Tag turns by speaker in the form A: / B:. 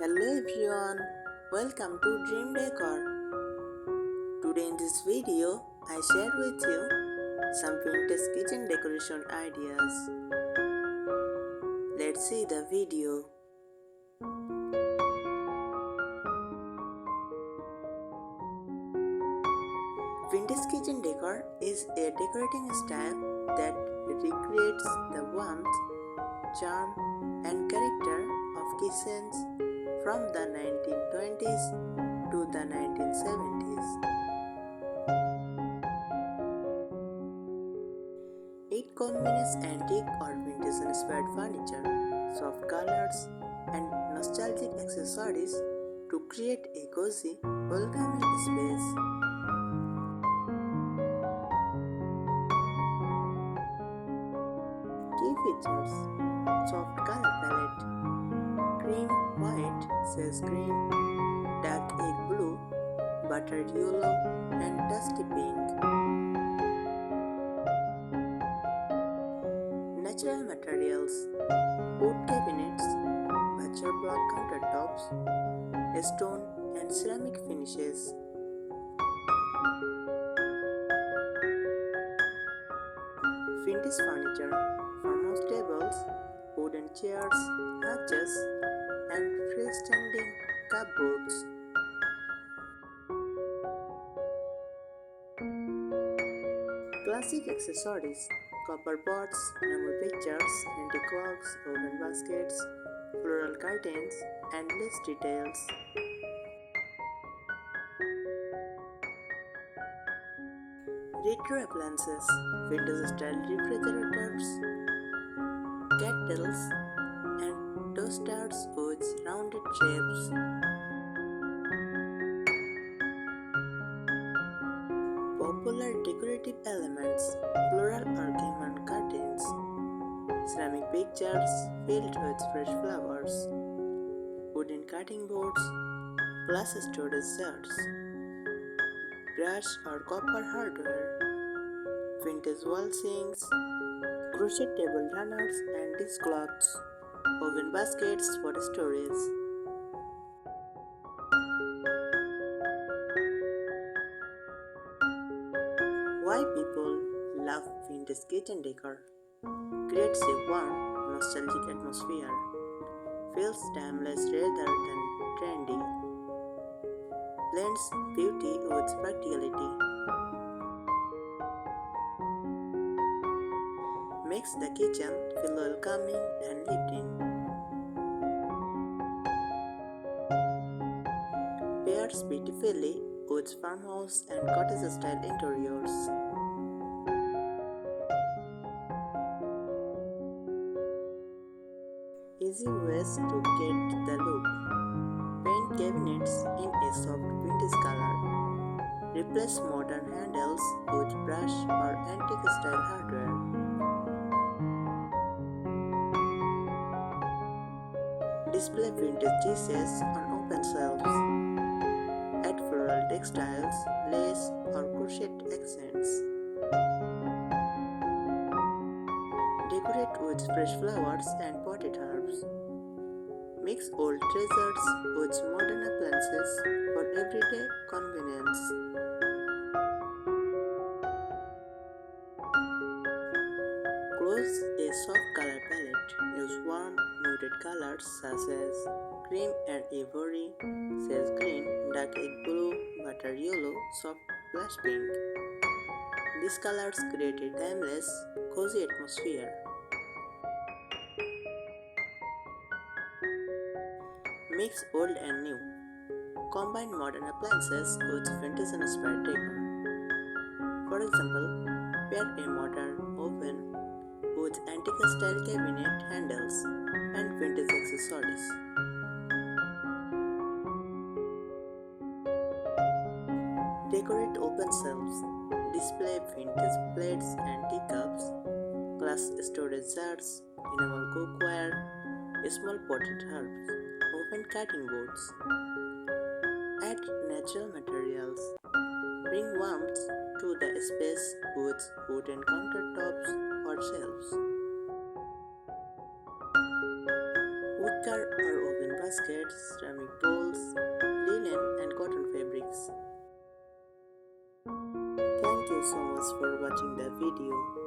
A: Hello everyone, welcome to Dream Decor. Today in this video, I share with you some vintage kitchen decoration ideas. Let's see the video. Vintage kitchen decor is a decorating style that recreates the warmth, charm, and character of kitchens from the 1920s to the 1970s. It combines antique or vintage-inspired furniture, soft colors, and nostalgic accessories to create a cozy, welcoming space. Key features: soft color palette, cream white, sage green, dark egg blue, buttered yellow, and dusty pink. Natural materials: wood cabinets, butcher block countertops, stone and ceramic finishes. Vintage furniture: farmhouse tables, wooden chairs, hatches, and freestanding cupboards. Classic accessories: copper pots, enamel pictures, antique clocks, woven baskets, floral curtains, and lace details. Retro appliances: vintage-style refrigerators, kettles, and toasters with rounded shapes. Popular decorative elements: floral or lemon curtains, ceramic pictures filled with fresh flowers, wooden cutting boards, glass storage jars, brass or copper hardware, vintage wall sinks, crochet table runners and dishcloths, woven baskets for storage. Why people love vintage kitchen decor? Creates a warm, nostalgic atmosphere. Feels timeless rather than trendy. Blends beauty with practicality. Makes the kitchen feel welcoming and lived in. Pairs beautifully with farmhouse and cottage style interiors. Easy ways to get the look. Paint cabinets in a soft vintage color. Replace modern handles with brush or antique style hardware. Display vintage dishes on open shelves. Add floral textiles, lace, or crochet accents. Decorate with fresh flowers and potted herbs. Mix old treasures with modern appliances for everyday convenience. Close a soft color palette. Use warm, muted colors such as cream and ivory, sage green, dark egg blue, butter yellow, soft blush pink. These colors create a timeless, cozy atmosphere. Mix old and new. Combine modern appliances with vintage-inspired decor. For example, pair a modern oven with antique-style cabinet handles and vintage accessories. Decorate open shelves. Display vintage plates and teacups, glass storage jars, enamel cookware, small potted herbs, open cutting boards. Add natural materials. Bring warmth to the space with wooden countertops or shelves. Wicker or oven baskets, ceramic bowls, linen, and cotton fabrics. Thank you so much for watching the video.